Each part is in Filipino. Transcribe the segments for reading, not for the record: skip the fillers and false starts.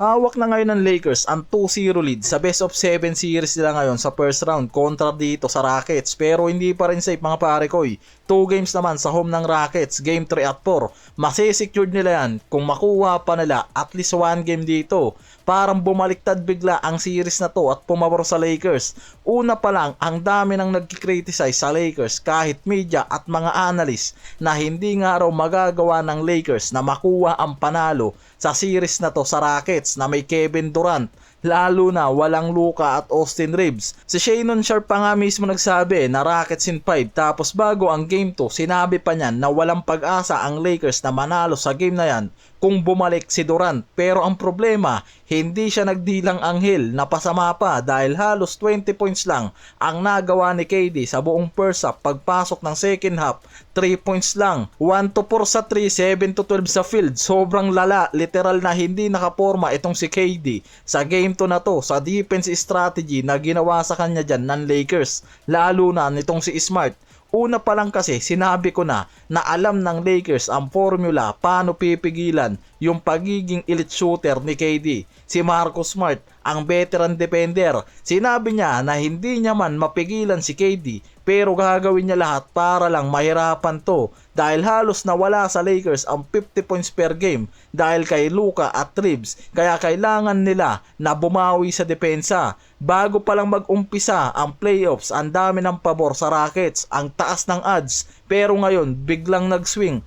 Hawak na ngayon ng Lakers ang 2-0 lead sa best of 7 series nila ngayon sa first round kontra dito sa Rockets. Pero hindi pa rin safe mga pare ko. 2 games naman sa home ng Rockets, game 3 at 4. Masisecured nila yan kung makuha pa nila at least 1 game dito. Parang bumaliktad bigla ang series na to at pumabor sa Lakers. Una pa lang, ang dami nang nagkikriticize sa Lakers kahit media at mga analyst na hindi nga raw magagawa ng Lakers na makuha ang panalo sa series na to sa Rockets na may Kevin Durant, lalo na walang Luka at Austin Reeves. Si Shannon Sharpe pa nga mismo nagsabi na Rockets in 5, tapos bago ang game 2 sinabi pa niyan na walang pag-asa ang Lakers na manalo sa game na yan kung bumalik si Durant. Pero ang problema, hindi siya nagdilang anghel, napasama pa dahil halos 20 points lang ang nagawa ni KD sa buong first half. Pagpasok ng second half, 3 points lang, 1-4 sa 3, 7-12 sa field. Sobrang lala, literal na hindi nakaporma itong si KD sa game 2 na to sa defense strategy na ginawa sa kanya dyan ng Lakers, lalo na nitong si Smart. Una pa lang kasi sinabi ko na alam ng Lakers ang formula paano pipigilan yung pagiging elite shooter ni KD. Si Marcus Smart, ang veteran defender, sinabi niya na hindi niya man mapigilan si KD pero gagawin niya lahat para lang mahirapan to dahil halos nawala sa Lakers ang 50 points per game dahil kay Luka at Reeves, kaya kailangan nila na bumawi sa depensa. Bago pa lang mag-umpisa ang playoffs, ang dami ng pabor sa Rockets, ang taas ng odds, pero ngayon biglang nag-swing.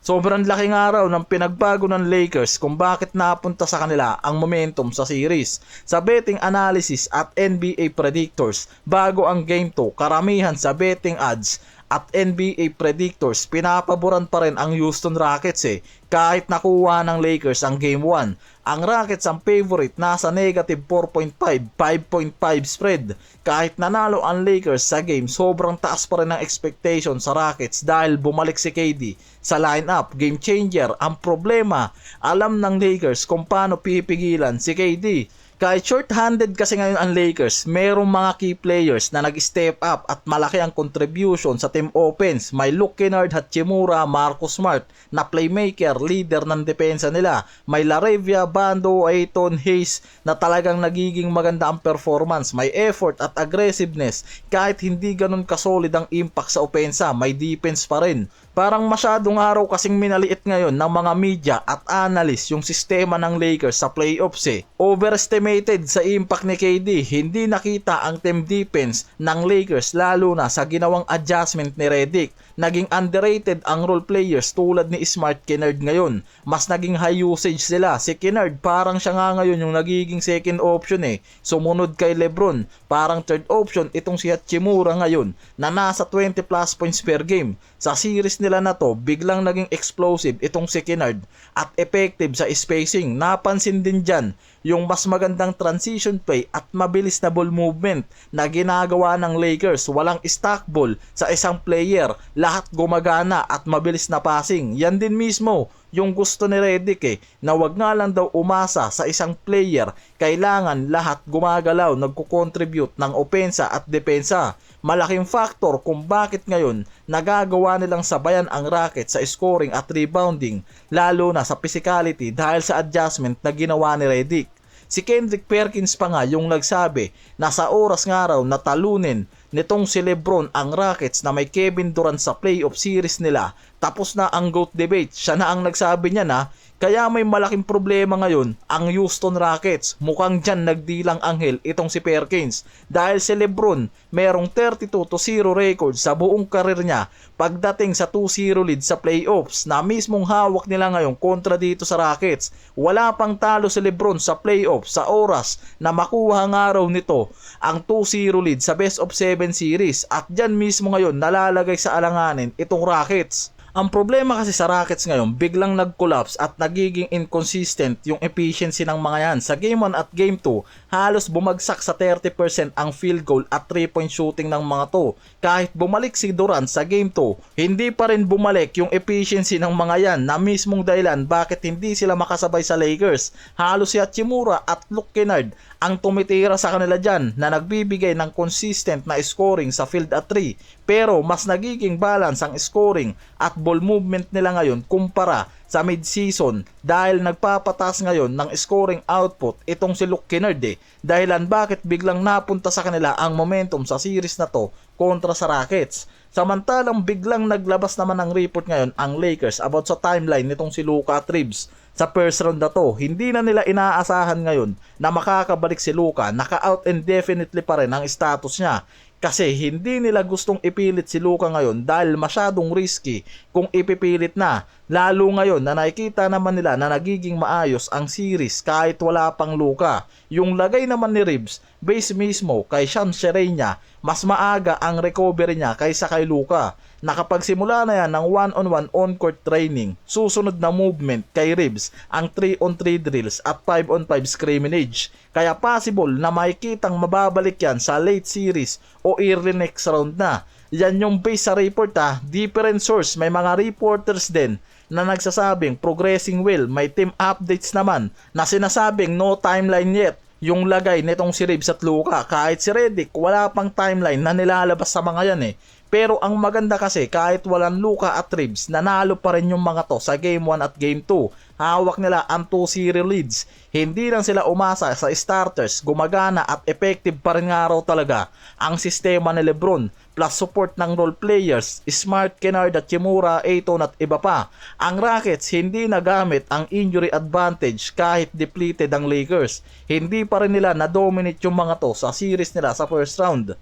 Sobrang laking araw ng pinagbago ng Lakers kung bakit napunta sa kanila ang momentum sa series. Sa betting analysis at NBA predictors, bago ang game 2, karamihan sa betting odds at NBA predictors, pinapaboran pa rin ang Houston Rockets kahit nakuha ng Lakers ang game 1. Ang Rockets ang favorite, nasa negative 4.5, 5.5 spread. Kahit nanalo ang Lakers sa game, sobrang taas pa rin ang expectation sa Rockets dahil bumalik si KD sa lineup, game changer. Ang problema, alam ng Lakers kung paano pipigilan si KD. Kahit short-handed kasi ngayon ang Lakers, merong mga key players na nag-step up at malaki ang contribution sa team offense. May Luke Kennard, Hachimura, Marcus Smart na playmaker, leader ng depensa nila. May Laravia, Bando, Ayton, Hayes na talagang nagiging maganda ang performance. May effort at aggressiveness kahit hindi ganun kasolid ang impact sa opensa, may defense pa rin. Parang masyadong araw kasing minaliit ngayon ng mga media at analyst yung sistema ng Lakers sa playoffs Overestimated sa impact ni KD, hindi nakita ang team defense ng Lakers lalo na sa ginawang adjustment ni Redick. Naging underrated ang role players tulad ni Smart, Kennard ngayon. Mas naging high usage sila. Si Kennard parang siya nga ngayon yung nagiging second option Sumunod kay LeBron, parang third option itong si Hachimura ngayon na nasa 20 plus points per game. Sa series nila na to, biglang naging explosive itong si Kennard at effective sa spacing. Napansin din dyan yung mas magandang transition play at mabilis na ball movement na ginagawa ng Lakers. Walang stack ball sa isang player, lahat gumagana at mabilis na passing. Yan din mismo yung gusto ni Redick na wag nga lang daw umasa sa isang player, kailangan lahat gumagalaw, nagko-contribute ng opensa at depensa. Malaking factor kung bakit ngayon nagagawa nilang sabayan ang Rockets sa scoring at rebounding, lalo na sa physicality dahil sa adjustment na ginawa ni Redick. Si Kendrick Perkins pa nga yung nagsabi na sa oras nga raw na talunin nitong si LeBron ang Rockets na may Kevin Durant sa playoff series nila, tapos na ang GOAT debate. Siya na ang nagsabi niya na kaya may malaking problema ngayon ang Houston Rockets. Mukhang dyan nagdilang anghel itong si Perkins dahil si LeBron merong 32-0 record sa buong karir niya pagdating sa 2-0 lead sa playoffs na mismong hawak nila ngayon kontra dito sa Rockets. Wala pang talo si LeBron sa playoffs sa oras na makuha nga raw nito ang 2-0 lead sa best of 7 series at dyan mismo ngayon nalalagay sa alanganin itong Rockets. Ang problema kasi sa Rockets ngayon, biglang nag-collapse at nagiging inconsistent yung efficiency ng mga yan. Sa Game 1 at Game 2, halos bumagsak sa 30% ang field goal at 3-point shooting ng mga to. Kahit bumalik si Durant sa Game 2, hindi pa rin bumalik yung efficiency ng mga yan na mismong dahilan bakit hindi sila makasabay sa Lakers. Halos si Hachimura at Luke Kennard ang tumitira sa kanila dyan na nagbibigay ng consistent na scoring sa field at 3, pero mas nagiging balance ang scoring at ball movement nila ngayon kumpara sa mid-season dahil nagpapatas ngayon ng scoring output itong si Luke Kennard dahilan bakit biglang napunta sa kanila ang momentum sa series na to kontra sa Rockets. Samantalang biglang naglabas naman ng report ngayon ang Lakers about sa timeline nitong si Luka at Reeves sa first round na to. Hindi na nila inaasahan ngayon na makakabalik si Luka, naka-out indefinitely pa rin ang status niya. Kasi hindi nila gustong ipilit si Luka ngayon dahil masyadong risky kung ipipilit na. Lalo ngayon na nakikita naman nila na nagiging maayos ang series kahit wala pang Luka. Yung lagay naman ni Reeves, base mismo kay Shams Charania, mas maaga ang recovery niya kaysa kay Luka. Nakapagsimula na yan ng 1-on-1 on-court training, susunod na movement kay Reeves ang 3-on-3 drills at 5-on-5 scrimmage. Kaya possible na makikitang mababalik yan sa late series o early next round na. Yan yung base sa report different source, may mga reporters din na nagsasabing progressing well, may team updates naman na sinasabing no timeline yet yung lagay nitong si Reeves at Luka. Kahit si Redick wala pang timeline na nilalabas sa mga yan Pero ang maganda kasi kahit walang Luka at Reeves, nanalo pa rin yung mga to sa Game 1 at Game 2. Hawak nila ang 2-0 leads. Hindi lang sila umasa sa starters, gumagana at effective pa rin nga raw talaga ang sistema ni Lebron plus support ng role players, Smart, Kennard at Chimura, Ayton at iba pa. Ang Rockets hindi nagamit ang injury advantage kahit depleted ang Lakers. Hindi pa rin nila na-dominate yung mga to sa series nila sa first round.